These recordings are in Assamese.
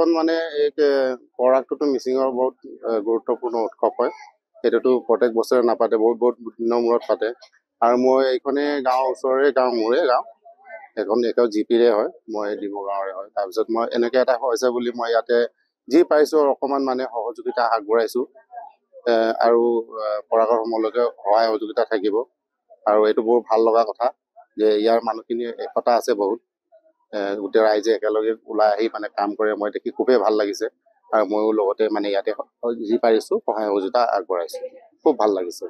এইখন মানে এক পৰাগটোতো মিচিঙৰ বহুত গুৰুত্বপূৰ্ণ উৎসৱ হয়। সেইটোতো প্ৰত্যেক বছৰে নাপাতে, বহুত দিনৰ মূৰত পাতে। আৰু মই এইখনে গাঁৱৰ ওচৰৰে গাঁও, মোৰে গাঁও। এখন একেও জিপিৰে হয়, মই ডিমৌ গাঁৱৰে হয়। তাৰপিছত মই এনেকৈ এটা হৈছে বুলি মই ইয়াতে যি পাৰিছোঁ অকণমান মানে সহযোগিতা আগবঢ়াইছোঁ। আৰু পৰাগৰ সময়লৈকে সহায় সহযোগিতা থাকিব। আৰু এইটো বৰ ভাল লগা কথা যে ইয়াৰ মানুহখিনিৰ একতা আছে বহুত। গোটেই ৰাইজে একেলগে ওলাই আহি মানে কাম কৰে, মই দেখি খুবেই ভাল লাগিছে। আৰু ময়ো লগতে মানে ইয়াতে যি পাৰিছোঁ সহায় সহযোগিতা আগবঢ়াইছোঁ, খুব ভাল লাগিছে।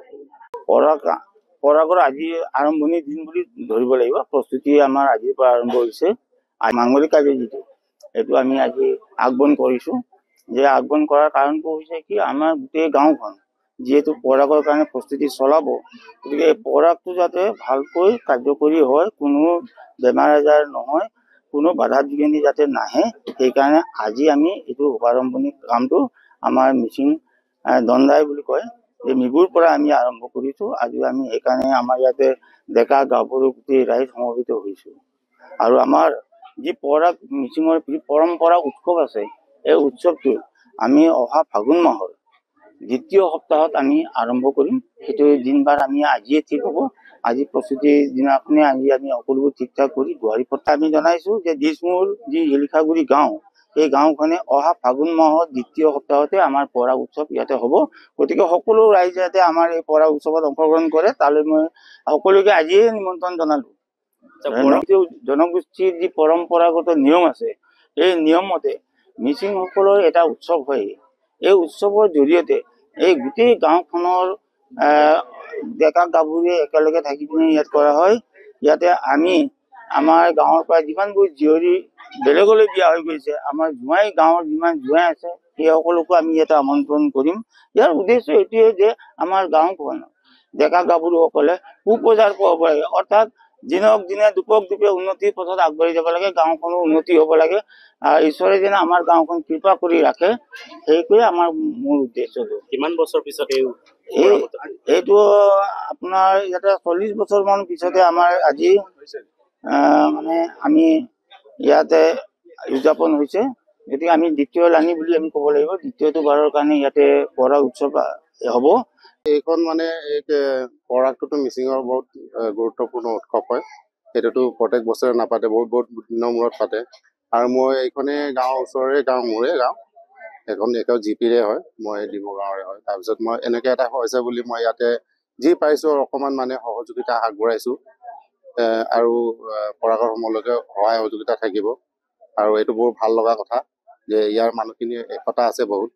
পৰাগৰ আজি আৰম্ভণিৰ দিন বুলি ধৰিব লাগিব। প্ৰস্তুতি আমাৰ আজিৰ পৰা আৰম্ভ হৈছে। মাংগলিক কাৰ্য যিটো এইটো আমি আজি আগমন কৰিছোঁ। যে আগমন কৰাৰ কাৰণটো হৈছে কি, আমাৰ গোটেই গাঁওখন যিহেতু পৰাগৰ কাৰণে প্ৰস্তুতি চলাব, গতিকে এই পৰাগটো যাতে ভালকৈ কাৰ্যকৰী হয়, কোনো বেমাৰ আজাৰ নহয়, কোনো বাধা বিঘিনি যাতে নাহে, সেইকাৰণে আজি আমি এইটো শুভাৰম্ভণি কামটো আমাৰ মিচিং দণ্ডাই বুলি কয় এই মিবুৰ পৰা আমি আৰম্ভ কৰিছোঁ। আজি আমি সেইকাৰণে আমাৰ ইয়াতে ডেকা গাভৰু গোটেই ৰাইজ সমবেত হৈছোঁ। আৰু আমাৰ যি পৰাগ মিচিঙৰ পৰম্পৰা উৎসৱ আছে, এই উৎসৱটো আমি অহা ফাগুন মাহৰ দ্বিতীয় সপ্তাহত আমি আৰম্ভ কৰিম। সেইটো দিনবাৰ আমি আজিয়ে ঠিক হ'ব। আজি প্ৰস্তুতিৰ দিনাখনে আজি আমি সকলোবোৰ ঠিক ঠাক কৰি গুৱাহাটী পথা আমি জনাইছোঁ যে দিছমূৰ যি শিলিখাগুৰি গাঁও, এই গাঁওখনে অহা ফাগুন মাহৰ দ্বিতীয় সপ্তাহতে আমাৰ পৰাগ উৎসৱ ইয়াতে হ'ব। গতিকে সকলো ৰাইজে যাতে আমাৰ এই পৰাগ উৎসৱত অংশগ্ৰহণ কৰে, তালৈ মই সকলোকে আজিয়ে নিমন্ত্ৰণ জনালোঁ। জনগোষ্ঠীৰ যি পৰম্পৰাগত নিয়ম আছে, এই নিয়ম মতে মিচিংসকলৰ এটা উৎসৱ হয়। এই উৎসৱৰ জৰিয়তে এই গোটেই গাঁওখনৰ ডেকা গাভৰুৱে একেলগে থাকি পিনে ইয়াত কৰা হয়। ইয়াতে আমি আমাৰ গাঁৱৰ পৰা যিমানবোৰ জীয়ৰী বেলেগলৈ বিয়া হৈ গৈছে, আমাৰ জোঁৱাই গাঁৱৰ যিমান জোঁৱাই আছে, সেই সকলোকো আমি ইয়াতে আমন্ত্ৰণ কৰিম। ইয়াৰ উদ্দেশ্য এইটোৱে যে আমাৰ গাঁওখন ডেকা গাভৰুসকলে সুপ্ৰচাৰ পাব লাগে, অৰ্থাৎ দিনক দিনে দুপক দুপে উন্নতিৰ পথত আগবাঢ়ি যাব লাগে, গাঁওখনৰ উন্নতি হ'ব লাগে। ঈশ্বৰে যেনে আমাৰ গাঁওখন কৃপা কৰি ৰাখে, সেইটোৱে আমাৰ মূল উদ্দেশ্যটো। কিমান বছৰ পিছত এইটো আপোনাৰ ইয়াতে 40 বছৰ মান পিছতে আমাৰ আজি মানে আমি ইয়াতে উদযাপন হৈছে। গতিকে আমি দ্বিতীয় লানি বুলি আমি ক'ব লাগিব। দ্বিতীয়টো বাৰৰ কাৰণে ইয়াতে পৰাগ উৎসৱ হ'ব। এইখন মানে এক পৰাগটোতো মিচিঙৰ বহুত গুৰুত্বপূৰ্ণ উৎসৱ হয়। সেইটোতো প্ৰত্যেক বছৰে নাপাতে, বহুত দিনৰ মূৰত পাতে। আৰু মই এইখনে গাঁৱৰ ওচৰৰে গাঁও, মোৰে গাঁও। এখন একেও জিপিৰে হয়, মই ডিমৌ গাঁৱৰে হয়। তাৰপিছত মই এনেকৈ এটা হৈছে বুলি মই ইয়াতে যি পাৰিছোঁ অকণমান মানে সহযোগিতা আগবঢ়াইছোঁ। আৰু পৰাগৰ সময়লৈকে সহায় সহযোগিতা থাকিব। আৰু এইটো বৰ ভাল লগা কথা যে ইয়াৰ মানুহখিনিৰ একতা আছে বহুত।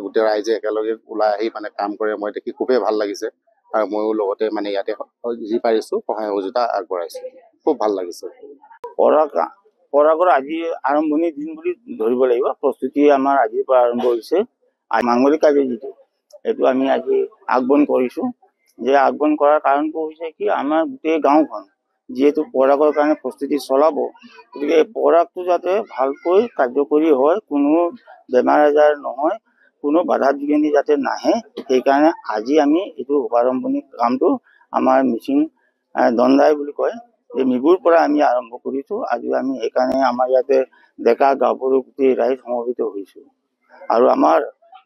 গোটেই ৰাইজে একেলগে ওলাই আহি মানে কাম কৰে, মই দেখি খুবেই ভাল লাগিছে। আৰু ময়ো লগতে মানে ইয়াতে যি পাৰিছোঁ সহায় সহযোগিতা আগবঢ়াইছোঁ, খুব ভাল লাগিছে। পৰাগৰ আজি আৰম্ভণিৰ দিন বুলি ধৰিব লাগিব। প্ৰস্তুতি আমাৰ আজিৰ পৰা আৰম্ভ হৈছে। মাংগলিক কাৰ্য যিটো এইটো আমি আজি আগমন কৰিছোঁ। যে আগমন কৰাৰ কাৰণটো হৈছে কি, আমাৰ গোটেই গাঁওখন যিহেতু পৰাগৰ কাৰণে প্ৰস্তুতি চলাব, গতিকে এই পৰাগটো যাতে ভালকৈ কাৰ্যকৰী হয়, কোনো বেমাৰ আজাৰ নহয়, কোনো বাধা বিঘিনি যাতে নাহে, সেইকাৰণে আজি আমি এইটো শুভাৰম্ভণি কামটো আমাৰ মিচিং দণ্ডাই বুলি কয় এই মিবুৰ পৰা আমি আৰম্ভ কৰিছোঁ। আজি আমি সেইকাৰণে আমাৰ ইয়াতে ডেকা গাভৰু গোটেই ৰাইজ সমবেত হৈছোঁ। আৰু আমাৰ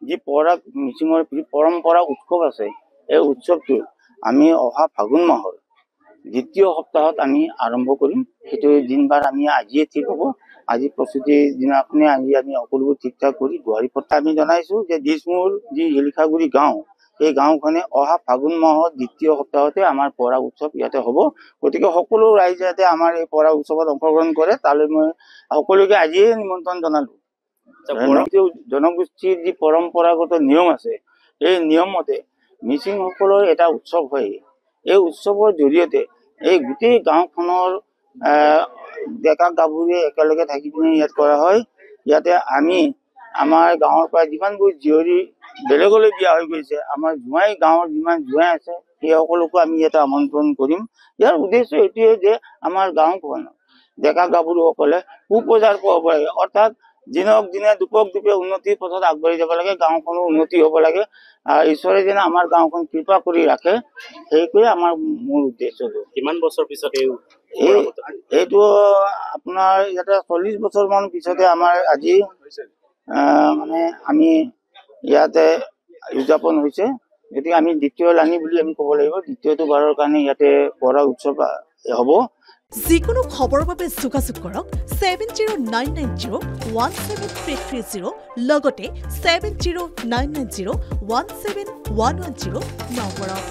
যি পৰাগ মিচিঙৰ পৰম্পৰা উৎসৱ আছে, এই উৎসৱটো আমি অহা ফাগুন মাহৰ দ্বিতীয় সপ্তাহত আমি আৰম্ভ কৰিম। সেইটো দিনবাৰ আমি আজিয়ে ঠিক হ'ব। আজি প্ৰস্তুতিৰ দিনাখনে আজি আমি সকলোবোৰ ঠিক ঠাক কৰি গুৱাহাটী পথা আমি জনাইছোঁ যে দিছমূৰ যি শিলিখাগুৰি গাঁও, এই গাঁওখনে অহা ফাগুন মাহৰ দ্বিতীয় সপ্তাহতে আমাৰ পৰাগ উৎসৱ ইয়াতে হ'ব। গতিকে সকলো ৰাইজে যাতে আমাৰ এই পৰাগ উৎসৱত অংশগ্ৰহণ কৰে, তালৈ মই সকলোকে আজিয়ে নিমন্ত্ৰণ জনালোঁ। জনগোষ্ঠীৰ যি পৰম্পৰাগত নিয়ম আছে, এই নিয়ম মতে মিচিংসকলৰ এটা উৎসৱ হয়। এই উৎসৱৰ জৰিয়তে এই গোটেই গাঁওখনৰ ডেকা গাভৰুৱে একেলগে থাকি পিনে ইয়াত কৰা হয়। ইয়াতে আমি আমাৰ গাঁৱৰ পৰা যিমানবোৰ জীয়ৰী বেলেগলৈ বিয়া হৈ গৈছে, আমাৰ জোঁৱাই গাঁৱৰ যিমান জোঁৱাই আছে, সেই সকলোকো আমি ইয়াতে আমন্ত্ৰণ কৰিম। ইয়াৰ উদ্দেশ্য এইটোৱে যে আমাৰ গাঁওখন ডেকা গাভৰুসকলে সুপ্ৰচাৰ পাব লাগে, অৰ্থাৎ দিনক দিনে দুপক দুপে উন্নতিৰ পথত আগবাঢ়ি যাব লাগে, গাঁওখনৰ উন্নতি হ'ব লাগে। ঈশ্বৰে যেনে আমাৰ গাঁওখন কৃপা কৰি ৰাখে, সেইটোৱে আমাৰ মূল উদ্দেশ্যটো। কিমান বছৰ পিছত এইটো আপোনাৰ ইয়াতে 40 বছৰ মান পিছতে আমাৰ আজি মানে আমি ইয়াতে উদযাপন হৈছে। গতিকে আমি দ্বিতীয় লানি বুলি আমি ক'ব লাগিব। দ্বিতীয়টো বাৰৰ কাৰণে ইয়াতে পৰাগ উৎসৱ হ'ব। যিকোনো খবৰৰ বাবে যোগাযোগ কৰক 7099017330 লগতে 7099017110 নম্বৰত।